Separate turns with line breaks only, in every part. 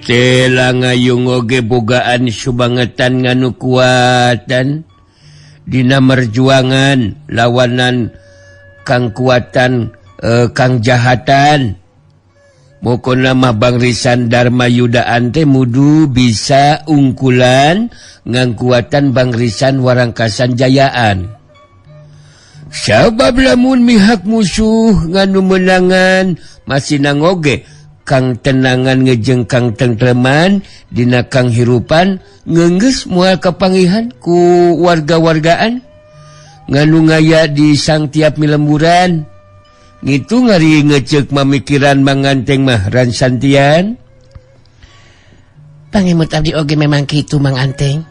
tela ngayung oge bogaan subangetan nganu kuatan dina merjuangan lawanan kang kuatan kang jahatan. Mokona mah Bangrisan Dharma Yudaan teh mudu bisa ungkulan ngangkuatan Bangrisan Warangkasan Jayaan. Sabab lamun mihak musuh nganu menangan masih nangoge kang tenangan ngejeng kang tentreman dina kang hirupan ngeunggeus moal kapangihan ku warga-wargaan nganu ngaya di sang tiap milemburan. Ngitu ngari ngecek mamikiran manganteng mah ransantian.
Pangimut abdi oge memang kitu Mang Anteng.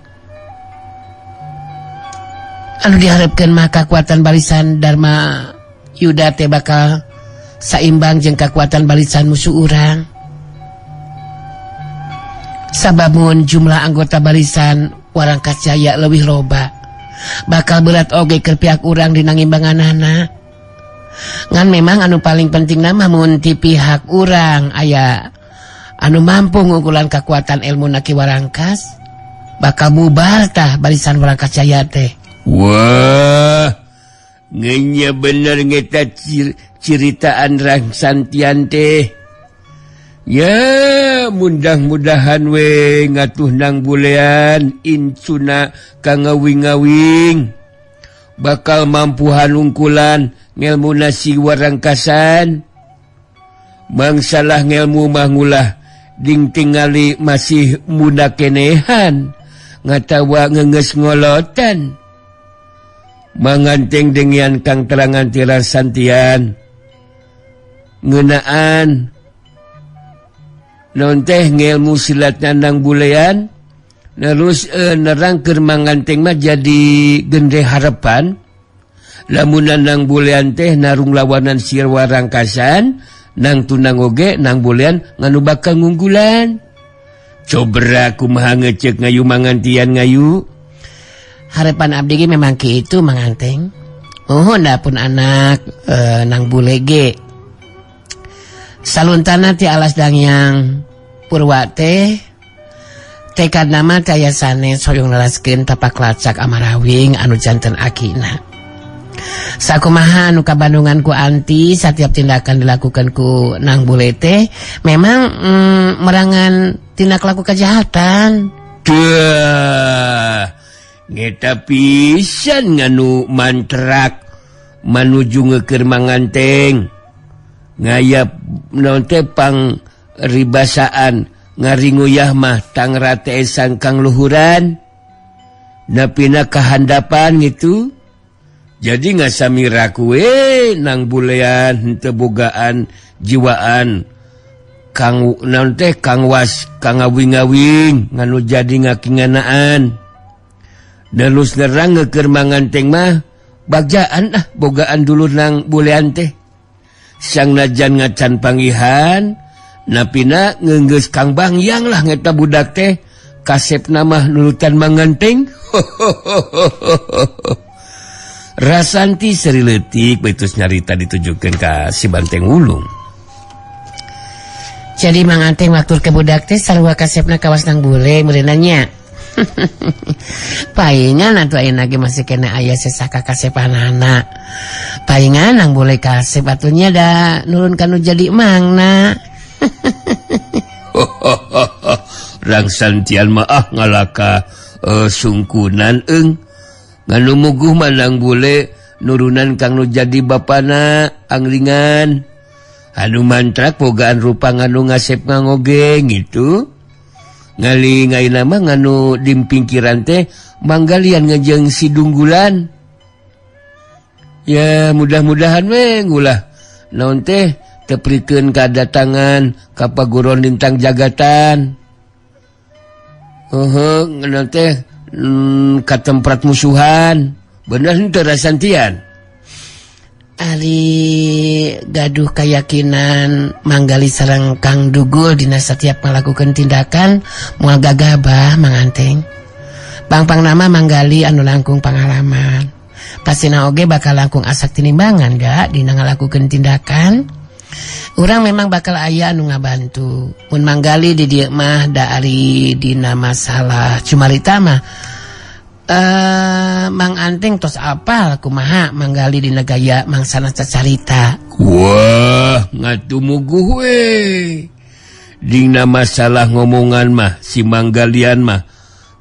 Anu diharapkeun mah kakuatan barisan Dharma Yuda teh bakal saimbang jeung kakuatan barisan musuh urang. Sabab mun jumlah anggota barisan Warangkas Jaya leuwih loba, bakal berat oge keur pihak urang dina ngimbanganana. Ngan memang anu paling penting nama mun ti pihak urang aya anu mampu ngukulan kekuatan ilmu naki Warangkas, bakal bubar tah barisan Warangkas Jaya teh.
Wah, ngenya bener ngeta ciritaan Rangsantian teh. Ya, mudah-mudahan we ngatuh nang bulean incuna kangawing-ngawing bakal mampuhan ungkulan ngelmu nasi Warangkasan. Mangsalah ngelmu mangulah ding tingali masih muda kenehan ngatawa ngenges ngolotan. Manganteng dengan kang terangan tirar santian ngeunaan non teh ngelmu silat nandang bulean terus nerang keur manganteng mah jadi gende harapan. Lamunan nang bulean teh narung lawanan sir Warangkasan nang tunang oge nang bulean nganu bakal ngunggulan. Cobra kumaha ngecek ngayu mangantian ngayu.
Harapan abdi ge memang kitu Mang Anteng. Da pun anak nang bule ge. Saluntana ti alas dangyang Purwa teh tekad nama kaya sanes hoyong nelaskeun tapak lacak amarawing anu janten akina. Sakumaha anu kabandungan ku anti setiap tindakan dilakukan ku nang bule teh memang merangan tindak laku kejahatan.
Duh, ngeta pisan nganu mantrak manuju ngekeur manganteng. Ngayap naon teh pang ribasaan ngaringuyah mah tang rateesan kang luhuran. Napina kahandapan gitu. Jadi ngasamira kue nang bulean henteu bogaan jiwaan kang naon teh kang was kang ngawing-ngawing nganu jadi ngakinganaan. Dalus nerang ngeukeur manganteng mah bagjaan bogaan dulu nang bulean teh. Sang najan ngacan pangihan napina ngeunggeus kang bangyang lah ngeta budak teh kasep nama nurutan manganteng. Rasanti seri leutik baitus nyarita ditujukeun ka si Banteng Ulung.
Jadi Mang Anteng waktu ke budak teh sarua kasepna kawas nang bule meureunna nya. Paingan atuh ayeuna ge masih kena aya sesaka kasepanana. Paingan nang bule kasep atunya da nurun kanu jadi mangna.
Rangsantian mah ngalaka sungkunan nganu muguh manang bule nurunan kang nu jadi bapana angringan anu mantrak bogaan rupa nganu ngasep ngangoge gitu. Ngali ngaina mah nganu dimpingkiran teh manggalian ngejeng si Dunggulan. Ya mudah-mudahan we ngulah naon teh teprikeun kadatangan ka paguron lintang jagatan. Naon teh ka tempat musuhan. Bener henteu Rasantian.
Ari gaduh keyakinan manggali sareng Kang Dugul dina setiap melakukan tindakan moal gagabah Mang Anteng. Pang-pang nama manggali anu langkung pangalaman. Pastina oge bakal langkung asak tinimbangan ga dina ngalakukeun tindakan. Urang memang bakal aya anu ngabantu. Mun manggali di dieu mah da ari dina masalah cumarita mah Mang Anteng tos apal kumaha manggali dina gaya mangsana cacarita.
Wah, ngatumuguh we. Dina masalah ngomongan mah si manggalian mah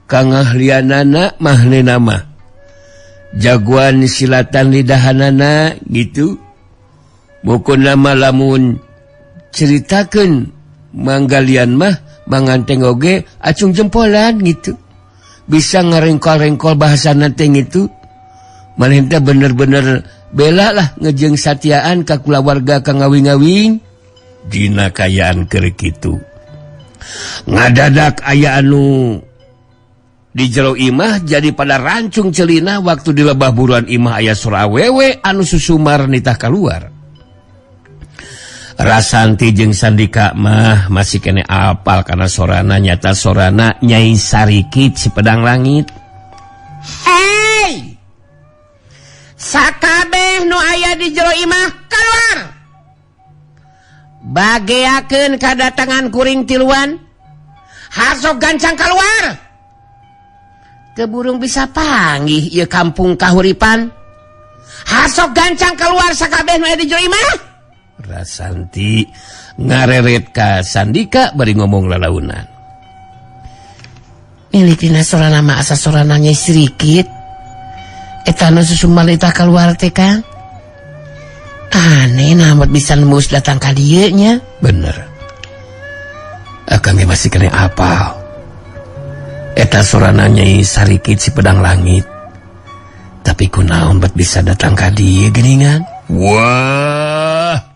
kangahlianana mahnena mah jagoan silatan lidahanana gitu. Mukun nama lamun ceritakeun manggalian mah Mang Anteng oge acung jempolan gitu. Bisa ngerengkol-rengkol bahasa nanteng itu. Maneh teh bener-bener bela lah ngejeng satiaan ka kulawarga kang ngawing-ngawing dina kayaan keur kitu. Ngadadak aya anu di jero imah jadi pada rancung celina waktu di lebah buruan imah aya sora awewe anu susumar nitah kaluar. Rasanti jeung Sandika mah masih kene apal karena sorana nyata sorana Nyai Sarikit si Pedang Langit.
Hei! Sakabeh nu aya di jero imah keluar. Bageakeun kadatangan kuring tiluan. Hasok gancang keluar. Keburung bisa panggih ieu kampung kahuripan. Hasok gancang keluar sakabeh nu aya di jero imah.
Rasanti ngareret ka Sandika bari ngomong lalaunan.
Militina sorana mah asa sorana Nyai Sarikit. Eta nu susumalita keluar teh Kang. Aneh namun bisa nembus datang ka dieu nya.
Bener. Akang ge masih kena apal. Eta sorana Nyai Sarikit si Pedang Langit. Tapi kunaon bet bisa datang ka dieu geuningan? Wah.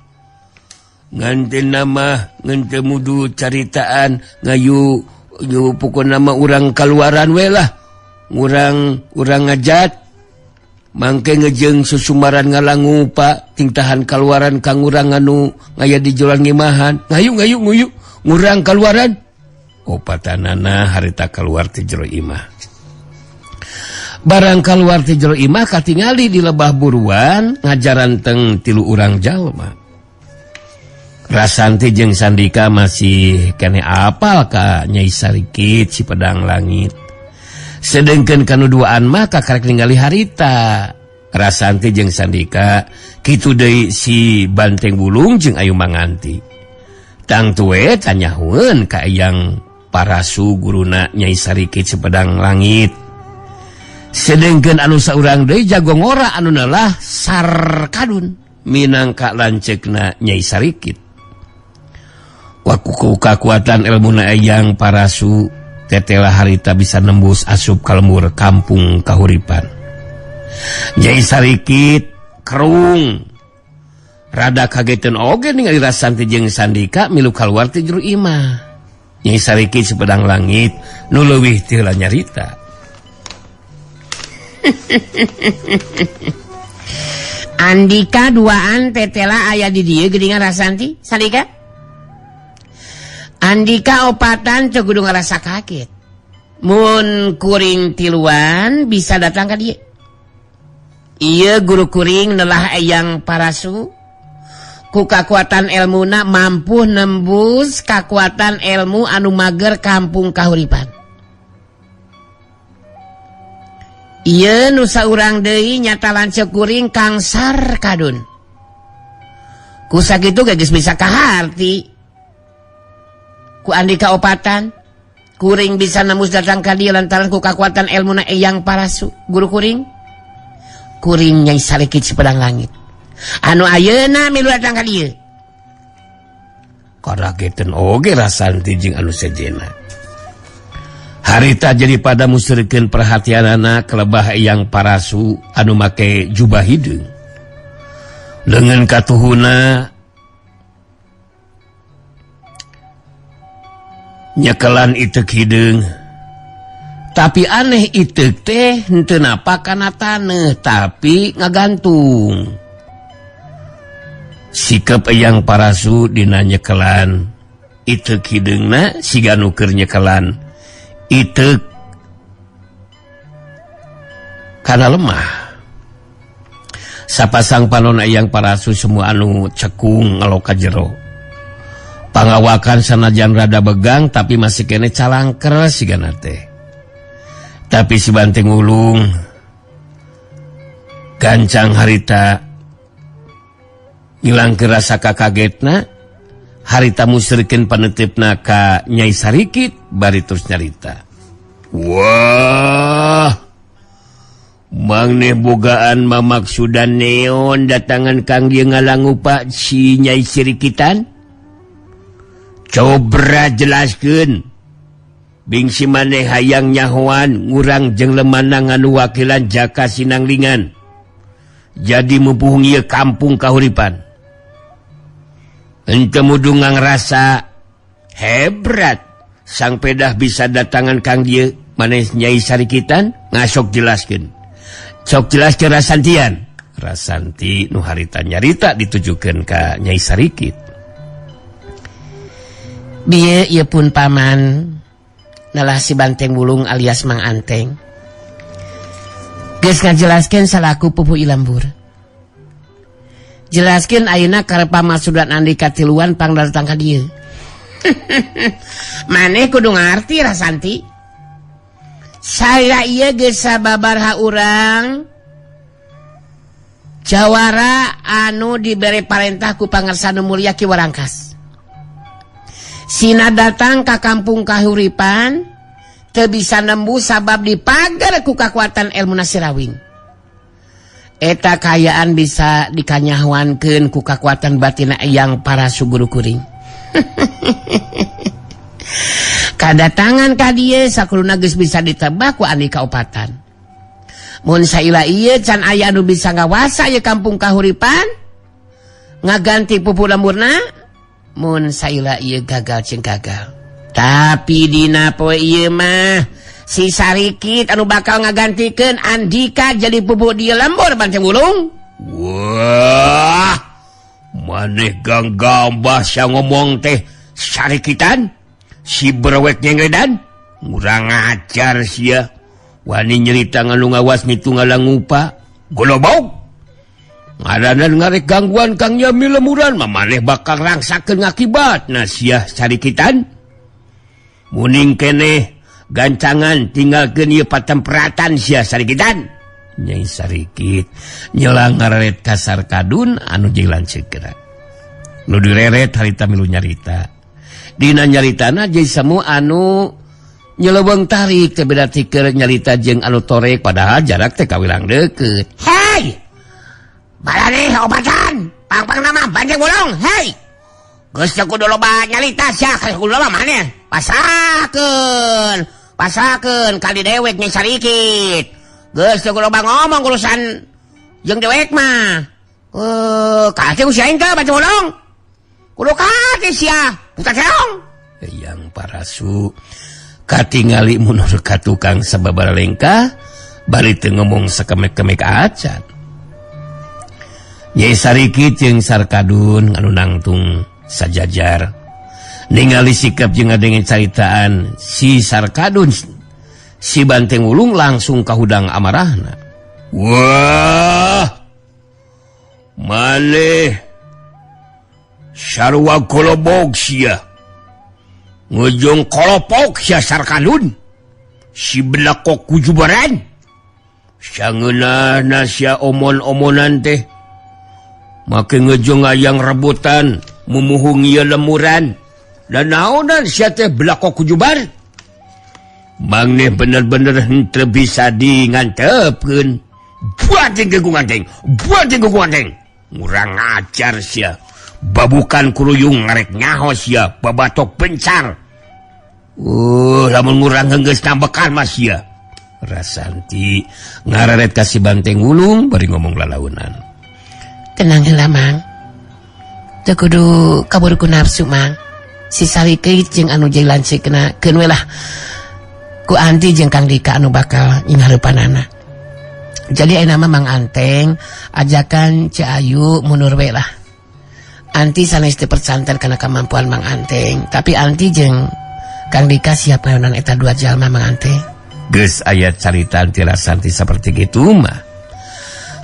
Nganten nama ngente mudu caritaan ngayu pokok nama urang kaluaran we lah. Urang ngajat mangke ngejeng susumaran ngalangu pak tingtahan kaluaran kang urang anu ngaya di jalan ngimahan. Ngayu ngurang kaluaran. Opatanana harita keluar ti jero imah. Barang keluar ti jero imah katingali di lebah buruan ngajaran teng 3 urang jalma. Rasanti jeung Sandika masih kene apal ka Nyai Sarikit si Pedang Langit. Sedengkeun kanuduaan mah kakarek ningali harita. Rasanti jeung Sandika kitu deui si Banteng Bulung jeung Ayu Manganti. Tang tue tanyahueun ka Eyang Parasu guruna Nyai Sarikit si Pedang Langit. Sedengkeun anu saurang deui jago ngora anu nalah Sarkadun minangka lanceukna Nyai Sarikit. Waku kakuatan ilmuna Eyang Parasu tetela harita bisa nembus asup kalembur kampung kahuripan. Nyai Sarikit kerung rada kageteun oge ningali Rasanti jeung Sandika milu kaluar ti jero imah. Nyai Sarikit si Pedang Langit nu leuwih ti heula nyarita.
Andika duaan tetela aya di dieu geuningan Rasanti Sandika. Andika opatan cek kudu ngerasa kaget. Mun kuring tiluan bisa datang ke dia. Iya guru kuring nelah Eyang Parasu. Ku kakuatan ilmuna mampu nembus kakuatan ilmu anu mager kampung kahuripan. Iya nu saurang deui nyata lanceuk kuring Kang Sarkadun. Ku sakitu geus bisa kaharti. Ku Andika opatan kuring bisa nembus datang ka dieu lantaran ku kakuatan ilmuna Eyang Parasu guru kuring Nyai Sarikit si Pedang Langit anu ayeuna milu datang ka dieu.
Karageteun oge Rasanti jeung anu sejena. Harita jadi pada musirkeun perhatianana kelebah Eyang Parasu anu make jubah hideung. Leungeun katuhuna nyekelan itek hideung. Tapi aneh itek teh henteu napa kana taneuh tapi ngagantung. Sikap Eyang Parasu dina nyekelan itek hideungna siga nu keur nyekelan itek kana lemah. Sapasang panon Eyang Parasu semua anu cekung ngalok ka jero. Pangawakan sanajan rada begang tapi masih kene calangker sigana teh. Tapi si Banteng Ulung gancang harita ngilang ke rasa kakagetna, harita musyrikeun panetipna ka Nyai Sarikit bari terus nyarita. Wah, mangneh bogaan mamaksudan neon datangan kang ieu ngalangupa si Nyai Sarikitan. Coba jelaskeun. Bingsi maneh hayang nyahoan ngurang jeung lemana nganu wakilan Jaka Sinanglingan. Jadi mupuhung ieu kampung kahuripan. Henteu mudung ngrasa hebrat sang pedah bisa datangan kang dieu maneh Nyai Sarikitan ngasok jelaskeun. Sok jelaskeun Rasantian. Rasanti nu harita nyarita ditujukeun ka Nyai Sarikit.
Bieu ieu pun paman nalah si Banteng Wulung alias Mang Anteng. Geus ngajelaskeun salaku pupuh Ilambur. Jelaskeun ayeuna karep pamasudan andi katiluan pangdatang ka dieu. Maneh kudu ngarti Rasanti. Saya ieu geus sababaraha urang jawara anu dibere parentah ku pangarsana mulia Ki Warangkas. Sina datang ka kampung kahuripan teu bisa nembus sabab dipager ku kakuatan elmuna Sirawing. Eta kayaan bisa dikanyahoankeun ku kakuatan batina yang para suguru kuring. Kadatangan ka dieu sakuluna geus bisa ditebak ku andi kaopatan. Mun saila ieu can aya anu bisa ngawasa ieu kampung kahuripan ngaganti pupuh lemurna. Mun saila ieu gagal jeung gagal. Tapi dina poe ieu mah si Sarikit anu bakal ngagantikeun Andika jadi pupuh dieu lembur Banteng Wulung.
Wah, maneh ganggambah sia ngomong teh Sarikitan, si berwek nyengredan, ngurang ajar sia. Wani nyerita nganu ngawas nitu ngalangupa, golobog. Ngadanan ngarek gangguan kang Yami lemuran, maneh bakal rangsakeun ngakibatna sia Sarikitan. Muning keneh gancangan tinggalkeun ieu patemperatan sia Sarikitan. Nyai Sarikit nyelang ngareret ka Sarkadun anu jeung lanceuk. Nu direret harita milu nyarita. Dina nyaritana jadi samu anu nyelebeng tarik teh beda ti keur nyarita jeung anu torek padahal jarak teh kawilang deukeut.
Hei! Balane obatan, pang nama Banteng Wulung, hei. Geus teu kudu loba nyalita sia, kudu loba maneh. Pasakeun kali dewek Nyai Sarikit. Geus teu kudu loba ngomong urusan jeung dewek mah. Kate usia engke Banteng Wulung. Kudu kate sia, putar seong.
Yang parasu katingali munur ka tukang sababaraha lengkah, bari teu ngomong sakemek-kemek acan. Nyai Sarikit jeung Sarkadun anu nangtung sajajar ningali sikap jeung ngadenge caritaan si Sarkadun, si Banteng Wulung langsung kahudang amarahna. Wah, malih sarua kolobog sia, ngejong kolopok sia Sarkadun, si belakok kujubaran, sangeunana sia omon-omonan teh. Make ngejong ayang rebutan mumuhung ieu lemuran dan naonan sia teh belakok kujubar. Mangneh bener-bener henteu bisa ngantepkeun. Buating ke gunganteng, ngurang ajar sia. Babukan kuruyung ngarek nyaho sia, babatok pencar. Lamun ngurang geus nambekan mas sia. Rasanti ngareret ka si Banteng Wulung bari ngomong lalaunan.
Tenang heula Mang. Teu kudu kabur ku nafsu Mang. Si Sarikit jeung anu jeung lanceukna keun we lah ku Anti jeung Kang Dika anu bakal nyingareupanana. Jadi ayeuna mah Mang Anteng ajakan Ci Ayu mundur we lah. Anti sanes teu percanten kana kemampuan Mang Anteng, tapi Anti jeung Kang Dika siap ngayonan eta dua jalma Mang Anteng.
Geus aya carita Anti Rasanti saperti kitu mah.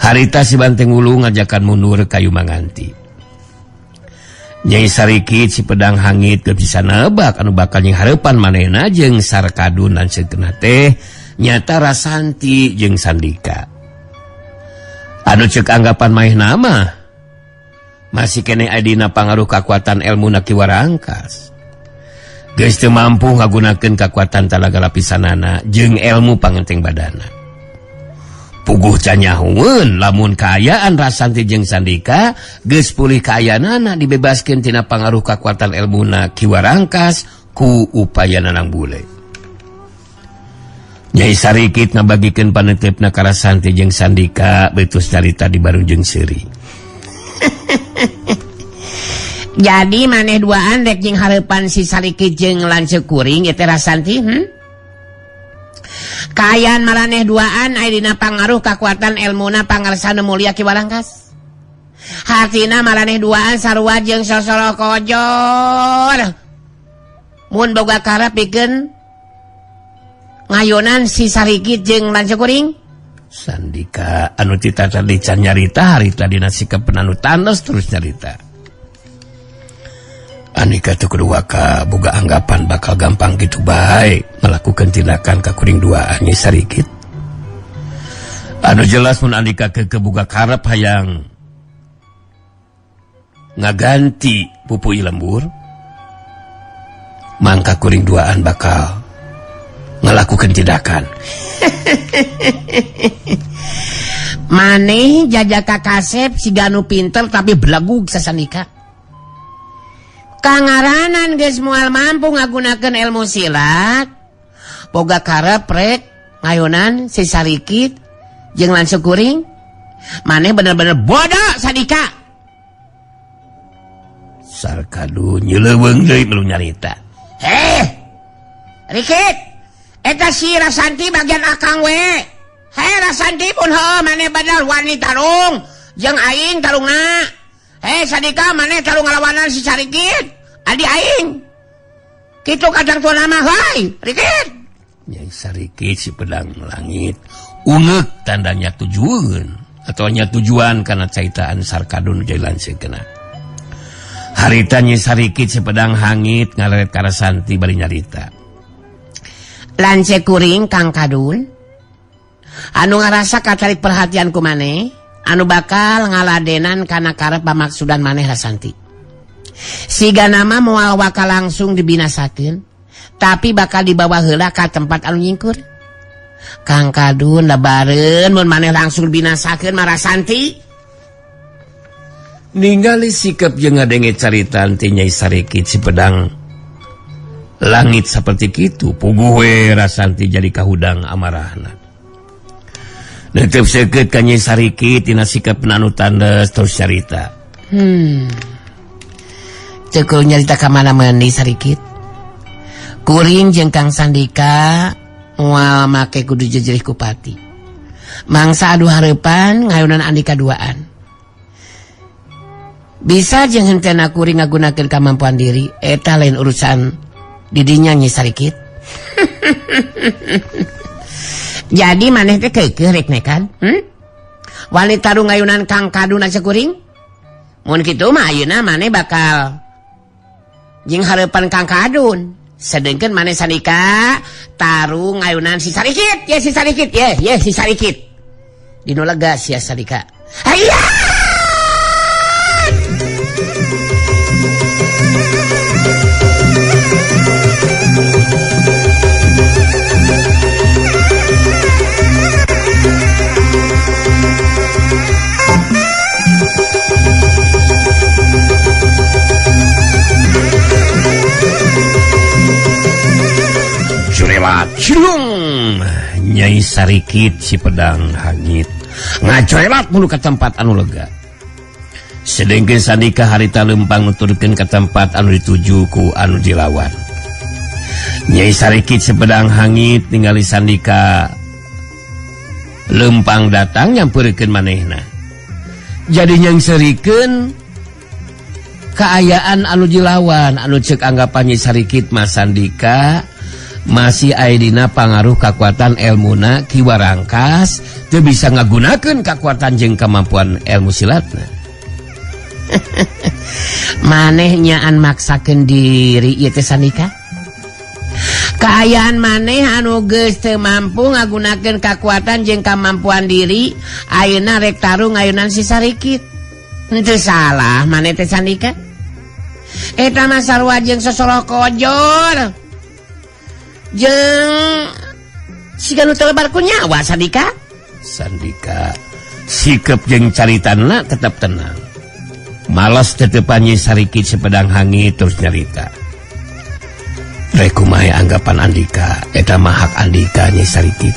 Harita si Banteng Wulung ngajakan mundur kayu Mang Anti. Nyai sarikit si pedang hangit ke bisa nebak anu bakal nying harepan manehna jeung Sarkadun dan segenna teh nyata Rasanti jeung Sandika. Anu ceuk anggapan maehna mah masih kene adina pangaruh kekuatan ilmu Ki Warangkas. Geus teu mampu ngagunakeun kekuatan talaga lapisanana jeung ilmu pangenteng badana. Puguh canyahueun lamun kaayaan Rasanti jeung Sandika geus pulih kaayaanana dibebaskeun tina pangaruh kekuatan ilmuna Ki Warangkas ku upaya nanang bule. Nyai sarikit ngabagikeun paneuteup ka Rasanti jeung Sandika betus carita di Barujeng Seuri.
Jadi maneh duaan rek jeung hareupan si sarikit jeung lanceuk kuring ieu teh Rasanti Kaayaan maraneh duaan aya dina pangaruh kakuatan ilmuna pangarsana mulia Ki Warangkas. Hartina maraneh duaan sarua jeung sosoro kojor. Mun boga karep pikeun ngayonan si sarikit jeung lanceuk kuring.
Sandika anu titata dican nyarita harita dina sikep anu tandos terus nyarita. Anika teu kudu waka boga anggapan bakal gampang gitu bae melakukan tindakan ka kuring duaan Nyai sarikit. Anu jelas mun Andika keke boga karep hayang ngaganti pupui lembur, mangka kuring duaan bakal ngelakukan tindakan.
Maneh jajaka kasep si ganu pinter tapi belagug sasandika. Kangaranan geus moal mampu ngagunakeun ilmu silat, boga karep rek ngayonan si sarikit jeung lanceuk kuring. Maneh bener-bener bodoh Sandika.
Sarkadun nyeleuweung deui melu nyarita.
Rikit, eta si Rasanti bagian akang we. Rasanti pun maneh badal wani tarung jeung aing tarungna. Sandika maneh tarung ngalawanan si sarikit. Adi aing. Kitu kadang tuan nama hai, Rikit.
Nyai sarikit si pedang langit ungeuk tandanya tujuan atau nya tujuan kana caitaan Sarkadun jailan seukena. Harita Nyai sarikit si pedang hangit ngaleret ka Rasanti bari nyarita.
Lanceuk kuring Kang Kadun anu ngarasa katarik perhatian ku maneh, anu bakal ngaladenan kana karep pamaksudan maneh Rasanti. Siga nama moal waka langsung dibinasakeun, tapi bakal dibawa heula ka tempat anu nyingkur. Kang Kadun lebareun mun maneh langsung dibinasakeun mah Rasanti.
Ningali sikap jeung ngadenge carita ti Nyai sarikit si pedang langit seperti kitu, puguh we Rasanti jadi kahudang amarahna. Neuteuf seukeut ka Nyai sarikit tina sikapna anu tandes terus carita.
Ceukeuh nyarita ka mana meuni sarikit. Kuring jeung Kang Sandika moal make kudu jejerih ku pati. Mangsa adu hareupan ngayunan Andika duaan. Bisa jeung hentena kuring ngagunakeun kamampuan diri, eta lain urusan didinya Nyai sarikit. Jadi maneh teh keukeuh rek nekan? Wali tarung ngayunan Kang Kadun aja kuring? Mun kitu mah ayeuna maneh bakal jeung hareupan Kang Kadun. Sedengkeun maneh Sandika tarung ngayunan si sarikit. Ye si sarikit, ye si sarikit. Dinu lega sia Sandika. Hayya!
Cilung Nyai sarikit si pedang hangit ngacoelat mulu ke tempat anu lega. Sedengkeun Sandika harita lempang nuturkeun ke tempat anu dituju ku anu dilawan. Nyai sarikit si pedang hangit ningali Sandika lempang datang nyampeurkeun manehna. Jadi nyang serikeun kaayaan anu dilawan anu ceuk anggapan Nyai sarikit mas Sandika masih aya dina pangaruh kekuatan ilmuna Ki Warangkas teu bisa ngagunakeun kekuatan jeung kemampuan ilmu silatna.
Manehnyaan maksakeun diri ieu teh Sandika. Kaayaan maneh anu geus teu mampu ngagunakeun kakuatan jeung kamampuan diri, ayeuna rek tarung ayunan si Sarikit. Henteu salah maneh teh Sandika. Eta mah sarua jeung sosoro kojor. Jeung siga nu telebar ku nyawa Sandika.
Sandika, sikap jeung caritanna tetap tenang. Malas tetepannya Sarikit sepedang hangit terus nyarita. Rekumahe anggapan Andika, eta mah hak Andika Nyai Sarikit.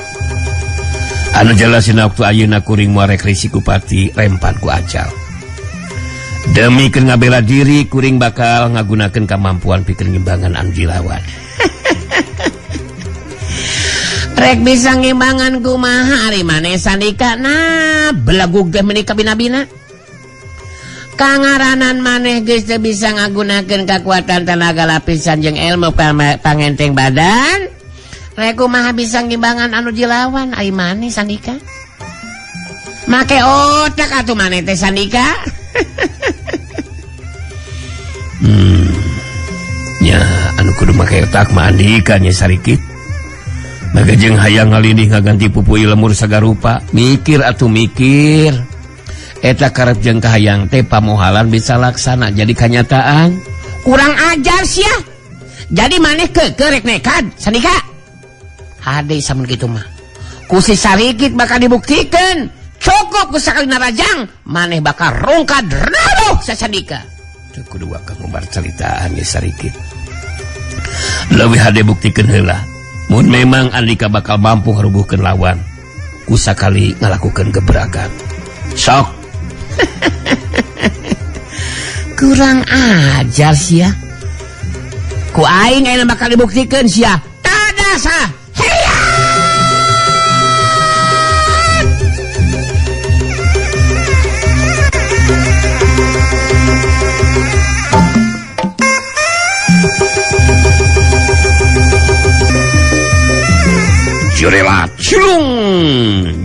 Anu jelasin waktu ayeuna kuring muarek risiko pati rempan ku ajal. Demi keur ngabela diri kuring bakal ngagunakeun kamampuan pikeun ngimbangan anu jilawan.
Rek bisa ngimbangan kumaha ari maneh Sandika, nah belagug teh menika bina-bina. Kangaranan maneh geus teu bisa ngagunakeun kakuatan tenaga lapisan jeung ilmu pangenteng badan. Rek kumaha bisa ngimbangan anu jilawan ai maneh Sandika? Make otak atuh maneh teh Sandika.
Nya anu kudu make otak mah Andika Nyai Sarikit. Maka jeung hayang ngalindih ngaganti pupui lemur sagarupa, mikir atuh mikir. Eta karep jeung kahayang teh pamohalan bisa laksana jadi kenyataan.
Kurang ajar sia. Jadi maneh rek nekat Sandika. Hade samun kitu mah. Ku si Sarikit bakal dibuktikeun. Cukup ku sakali narajang, maneh bakal rungkad raduh sa Sandika.
Teu kudu wakang ngumbar caritaan Nyai Sarikit. Leuwih hade buktikeun heula. Mun memang Andika bakal mampu ngarubuhkeun lawan, ku sakali ngalakukeun gebrakan. Sok.
Kurang ajar sia. Ku aing ayeuna bakal dibuktikeun sia. Tadasa. Heya.
Jurelat culung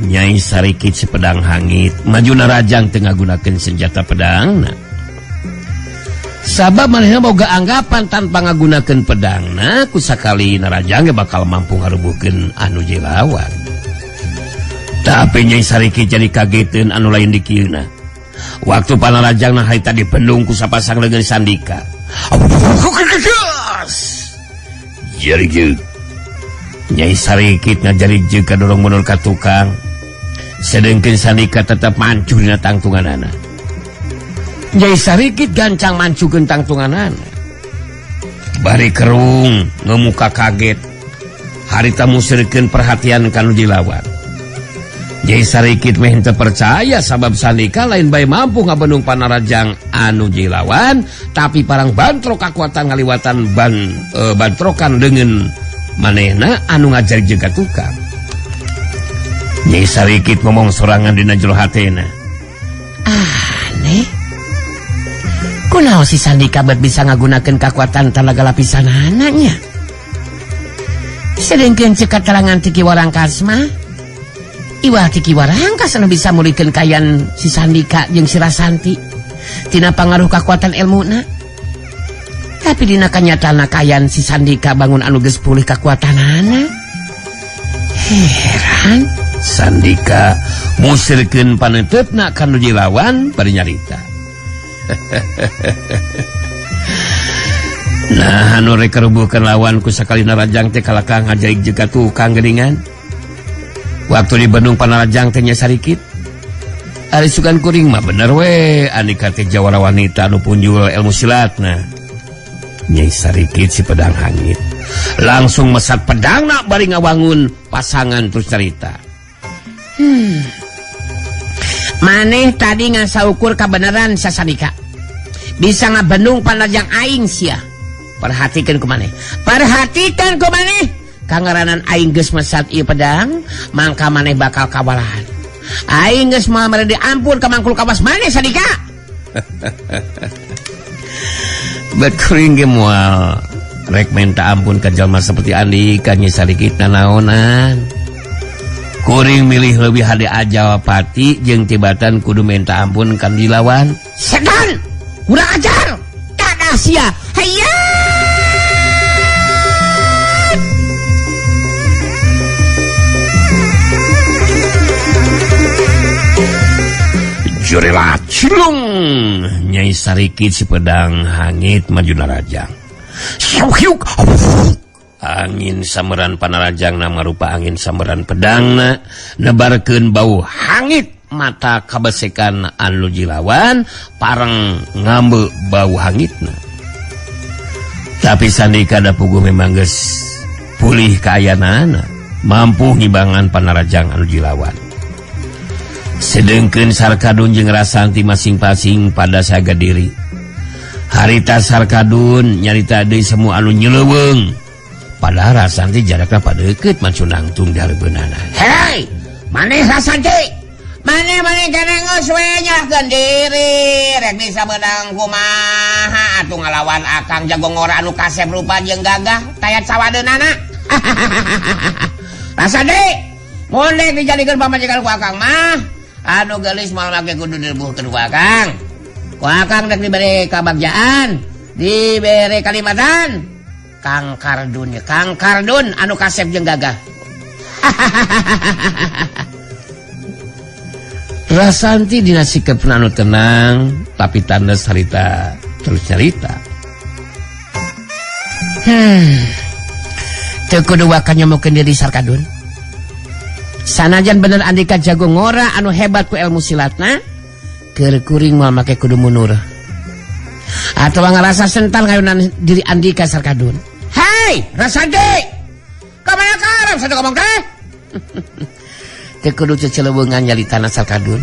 Nyai Sarikit sepedang hangit maju narajang tengah gunakan senjata pedangna. Sabab manehna boga anggapan tanpa ngagunakeun pedangna kusakali narajang bakal mampu ngarubuhkeun anu jilawan. Tapi Nyai Sarikit jadi kageteun anu lain di kieuna. Waktu panarajangna harita dipendung ku sapasang leungeun Sandika. Jadi Nyai Sarikit ngajari juga dorong mundur ka tukang. Sedengkeun Sandika tetap mancu dina tangtunganana. Nyai Sarikit gancang mancukeun tangtunganana. Bari kerung ngemuka kaget. Harita musirkeun perhatian kanu dilawan. Nyai Sarikit meh henteu percaya sabab Sandika lain bae mampu ngabendung panarajang anu jilawan, tapi parang bantrok kakuatan ngaliwatan bantrokan dengan manehna anu ngajari juga tukang. Nyai Sarikit ngomong sorangan dina jero hatena.
Aneh. Kunaon si Sandika bisa ngagunakeun kakuatan tenaga lapisanana nya? Sedengkeun cek keterangan Tiki Warangkas mah iwal Tiki Warangkas anu bisa mulikeun kayan si Sandika jeung si Rasanti tina pangaruh kakuatan ilmuna. Tapi dina kanyataana kayan si Sandika bangun anu geus pulih kakuatanana. Heran.
Sandika musirkeun paneuteupna kanu jilawan bari nyarita. Nah anu rek karubuhkeun lawan ku sakali narajang teh kalakang ngajaig jeung ka tukang geuningan. Waktu di Bandung panarajang teh Nyai Sarikit. Ari sugan kuring mah bener we Andika teh jawara wanita anu punjul ilmu silatna. Nyai Sarikit si pedang hangit langsung mesat pedangna bari ngawangun pasangan terus cerita.
Maneh tadi ngasaukur kabeneran sa Sandika. Bisa ngabendung panarajang aing sia. Perhatikan ku maneh. Perhatikan ku maneh. Kangaranan aing geus mesat ieu pedang, mangka maneh bakal kawalahan. Aing geus moal mere diampun ka mangkul kawas maneh Sandika.
Bekuring ge moal rek minta ampun ka jalma seperti Andika Nyai Sarikit naonan. Kuring milih leuwih hade aja pati jeung tibatan kudu minta ampun kan dilawan.
Setan! kurang ajar tak sia hayya
Jurela cilung Nyai Sarikit si pedang hangit majuna rajang. Syuk angin sameran panarajang nama rupa angin sameran pedangna nebarkeun bau hangit mata kabesekan anu jilawan parang ngambe bau hangitna. Tapi sandika da puguh memang geus pulih kaayanaana mampu ngimbangan panarajang anu jilawan. Sedengkeun Sarkadun jeung Rasanti masing-masing pada saga diri. Harita Sarkadun nyarita deui semua anu nyeleuweung. Padahal Rasanti jarakna padeukeut macunangtung di hareupeunana.
Hei, maneh Rasanti? Maneh kana geus we nyerahkeun diri, rek bisa beunang kumaha atuh ngalawan Akang jago ngora anu kasep rupa jeung gagah tayat sawadeunana. Rasanti, mun dek dijadikeun pamajikan ku Akang mah anu geulis moal make kudu direbuhkeun ku Akang. Ku Akang dek diberi kabagjaan, diberi kalimatan. Kang Kardun anu kasep jeung gagah.
Rasanti dina sikepna anu tenang tapi tandes harita terus nyarita.
Teu kudu wakan nyomokeun diri Sarkadun. Sanajan bener Andika jago ngora anu hebat ku ilmu silatna, keur kuring moal make kudu mundur. Atau ngerasa sental ngayunan diri Andika Sarkadun. Hei, Rasanti! Kamana karep satu ngomong teh? Teu kudu ceceleweungan nyalitana Sarkadun.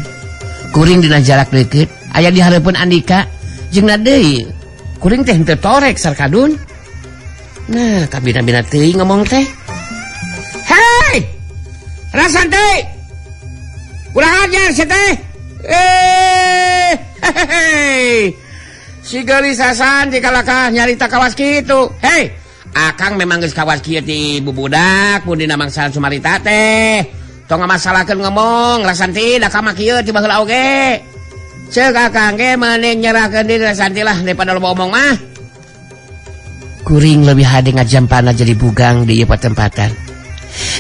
Kuring dina jarak deukeut, aya di hareupeun Andika, jeung deui. Kuring teh henteu torek Sarkadun. Nah, kabina-bina teuing ngomong teh. Hei! Rasanti! Kurang ajar si teh. Si geulis Rasanti kalakah nyarita kawas kitu. Hei, Akang memang geus kawas kieu ti bubudak mun dina mangsa Sumarita teh. Tong ngamasalahkeun ngomong Rasanti da ka mah kieu ti baheula oge. Ceuk Akang ge meuning nyerahkeun diri Rasanti lah daripada loba omong mah. Kuring leuwih hade ngajampana jadi bugang di ieu patempatan.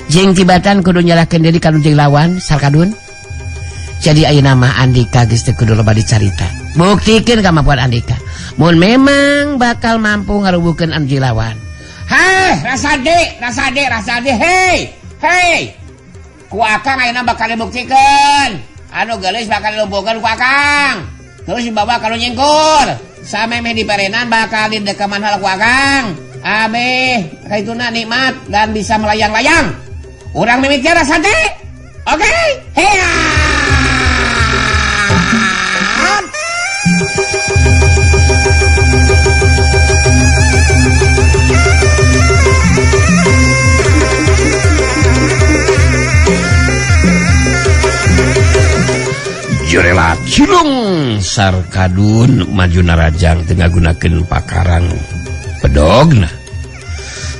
Jeung tibatan kudu nyerahkeun diri ka nu jeung lawan Sarkadun. Jadi ayeuna mah Andika geus teu kudu loba dicarita. Buktikeun kemampuan Andika. Mun memang bakal mampu ngarubuhkeun anu jeung lawan. Hei, Rasanti, hei. Ku Akang ayeuna bakal dibuktikeun. Anu geulis bakal dilumpuhkeun ku Akang. Terus dibawa ka nu nyingkur. Samemeh diperenan bakal didekeman hal ku Akang. Abeh, kaituna nikmat dan bisa melayang-layang. Urang mimiti Rasanti. Oke? Heya!
Jurela cilung Sarkadun majuna rajang tengah gunakeun pakarang pedogna.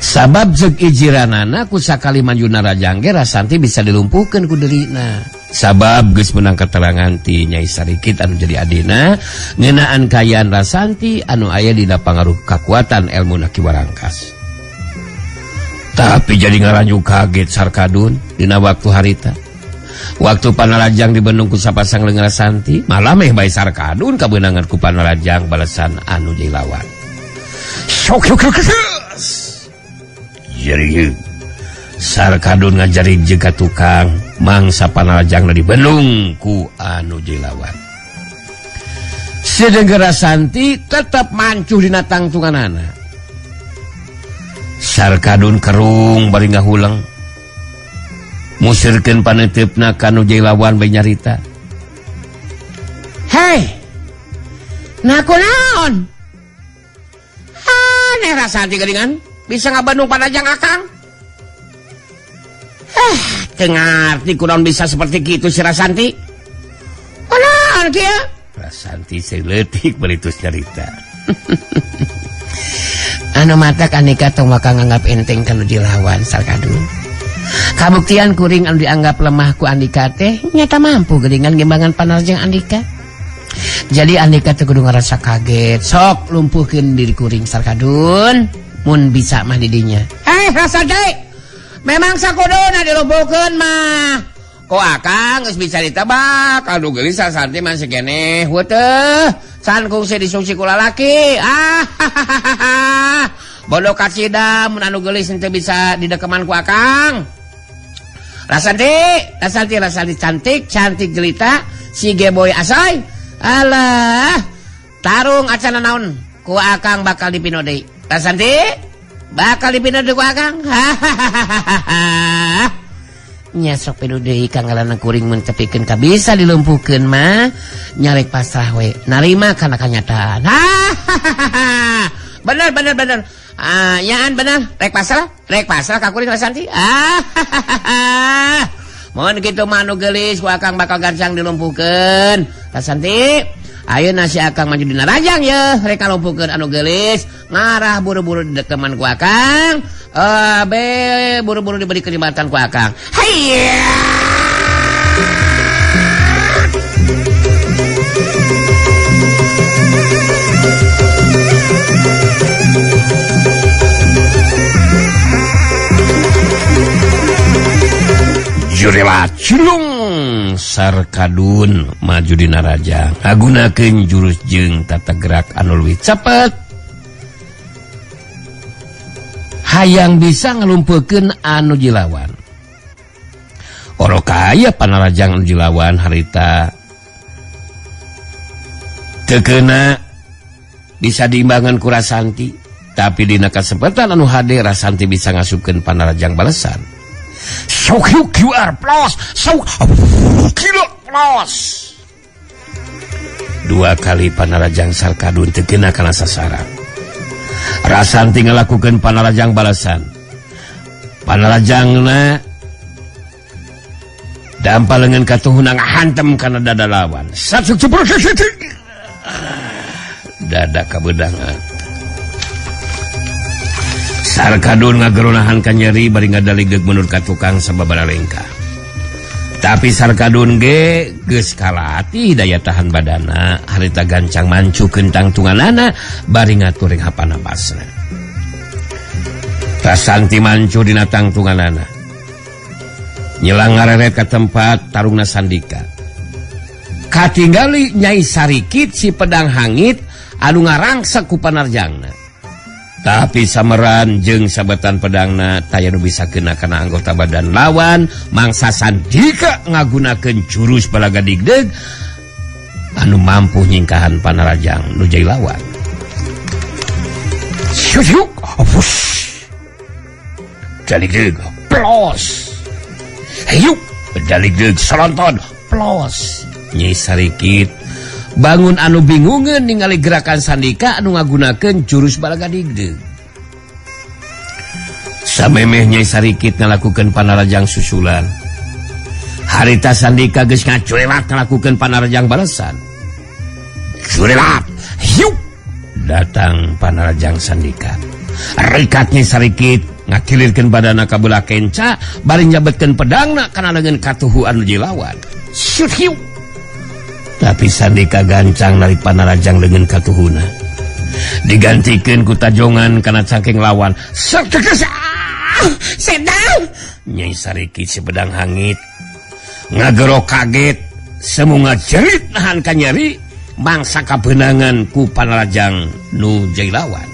Sabab zeuk ijiranana ku sakali majuna rajang ge Rasanti bisa dilumpuhkeun ku deurina. Sabab geus meunang keterangan ti Nyai Sarikit anu jadi adina ngeunaan kayaan Rasanti anu aya dina pangaruh kakuatan elmuna Ki Warangkas. Tapi jadi ngaranju kaget Sarkadun dina waktu harita. Waktu panarajang dibendung ku sapasang leung Rasanti, malah meh bae Sarkadun kabeunangan ku panarajang balesan anu jadi lawan. Sok. Jadi Sarkadun ngajari jeung ka tukang mangsa panarajangna dibendung ku anu jadi lawan. Sedengkeun Rasanti tetep mancuh dina tangtunganana. Sarkadun kerung bari ngahuleng. Musirkeun paneteupna ka nu jadi lawan bae nyarita.
Hei, naon? Aneh Rasanti geuningan bisa ngabandung panajang Akang. Teu ngarti kunaon bisa seperti kitu si Rasanti. Kunaon kieu?
Rasanti seuleutik beritus nyarita.
Anu matak Andika tong bakal nganggap enteng kalau dilawan Sarkadun. Kabuktian kuring anu dianggap lemah ku Andika teh nyata mampu geuningan gembangan panarajang Andika. Jadi andika teu kudu ngarasa kaget, sok lumpuhkeun diri kuring Sarkadun, mun bisa mah di dinya. Rasa deui. Memang sakuduna dilumpuhkeun mah. Ko akang geus bisa ditebak, anu geulis Rasanti masih keneh heueuh. Can kungsi disungsi ku lalaki. Bodoh kacida mun anu geulis teu bisa didekeman ku akang. Rasanti cantik jelita si Geboy asoy. Alah, tarung acana naon ku akang bakal dipino deui. Rasanti bakal dipino deui ku akang. Nya sok pinu deui kang ngaranna kuring mun tepikeun ka bisa dilumpuhkeun mah nyarek pasrah we. Narima kana kanyataan. Bener. Nyaan bener, rek pasrah ka kuring Rasanti. Mohon kitu mah anu geulis ku akang bakal gancang dilumpuhkeun. Rasanti, ayeuna si akang maju dina rajang ye, rek kalumpuhkeun anu geulis, ngarah buru-buru didekeman ku akang. Buru-buru diberi kenikmatan ku akang. Hayya! Jurela culung Sarkadun maju dina rajang ngagunakeun jurus jeung tata gerak anu leuwih cepet hayang bisa ngelumpuhkeun anu jilawan. Oro kaya panarajang anu jilawan harita teu keuna bisa diimbangan ku Rasanti, tapi dina kasempatan anu hade Rasanti bisa ngasupkeun panarajang balesan. Sok QR plus, sok kilo plus. 2 kali panarajang Sarkadun teu kena kana sasaran. Rasanti ngalakukeun panarajang balasan. Panarajangna dampalengan katuhuna ngahantem kana dada lawan. Dada kabedangan. Sarkadun ngageronahan ka nyeri bari ngadaligeg menurut ka tukang sababaraha lengka. Tapi Sarkadun ge geus kalati daya tahan badana harita gancang mancukeun tangtunganana bari ngatur ring hapanapasna. Rasanti mancu dina tangtunganana. Nyelang ngareret ka tempat tarungna Sandika. Katinggali Nyai Sarikit si pedang hangit anu ngarangsek ku panarjangna. Tapi sameran jeung sabetan pedangna taya nu bisa kena kana anggota badan lawan mangsa Sandika ngagunakeun jurus balaga digdeg anu mampu nyingkahan panarajang nu jai lawan. Syuk apush daligdeg plos hayuk daligdeg salonton plos. Nyai Sarikit bangun anu bingungan ningali gerakan Sandika anu ngagunakeun jurus balaga digdeg. Samemeh Nyai Sarikit ngalakukeun panarajang susulan. Harita Sandika geus ngacuelat ngalakukeun panarajang balesan. Cuelat, hiup datang panarajang Sandika. Rikat Nyai Sarikit ngakilirkeun badanna ka beula kenca bari nyabetkeun pedangna kana leungeun katuhu anu jilawan. Syut hiup. Tapi Sandika gancang nari panarajang leungeun katuhuna. Digantikeun ku tajongan kana cangking lawan. Sedang Nyai Sarikit si pedang hangit ngagerok kaget semu ngajerit nahan ka nyeri mangsa kabeunangan ku panarajang nu jai lawan.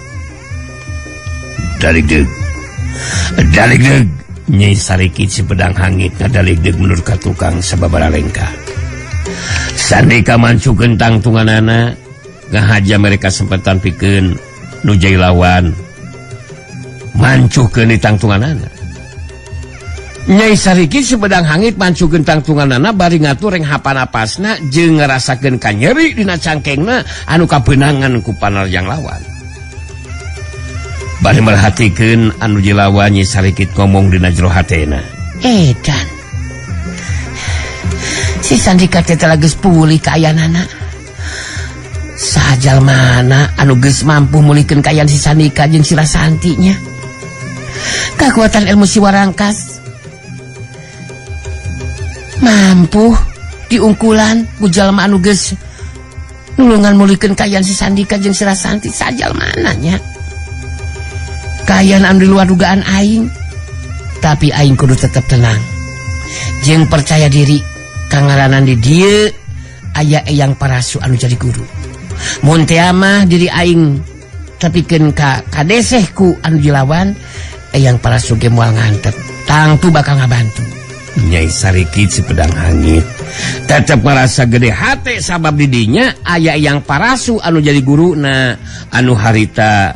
Daligdeg Nyai Sarikit si pedang hangit ngadaligdeg menurut ka tukang sababaraha lengka. Sandika mancukeun tangtunganana ngahaja mereka sempetan pikeun nu jai lawan mancukeun di tangtunganana. Nyai Sarikit sebedang hangit mancukeun tangtunganana bari ngatur reng hapanapasna jeung ngarasakeun ka nyeri dina cangkengna anu kabeunangan ku panarjang lawan. Bari merhatikeun anu jai lawan Nyai Sarikit ngomong dina jero hatena.
Edan si Sandika teh geus pulih kaayana. Sajal mana anu geus mampu mulihkeun kaayaan si Sandika jeung si Rasantinya. Kekuatan ilmu si Warangkas mampu diungkulan ku jalma anu geus
nulungan mulikeun kayan si Sandika jeung si Rasanti sajal mananya. Kayan anu di luar dugaan aing. Tapi aing kudu tetep tenang. Jeung percaya diri kangaranan di dieu aya Eyang Parasu anu jadi guru. Mun teu mah diri aing tepikeun ka kadesehku anu dilawan, Eyang Parasu ge moal ngantep. Tangtu bakal ngabantu.
Nyai Sarikit si pedang hangit tetep merasa gede hate sabab didinya aya Eyang Parasu anu jadi guru na anu harita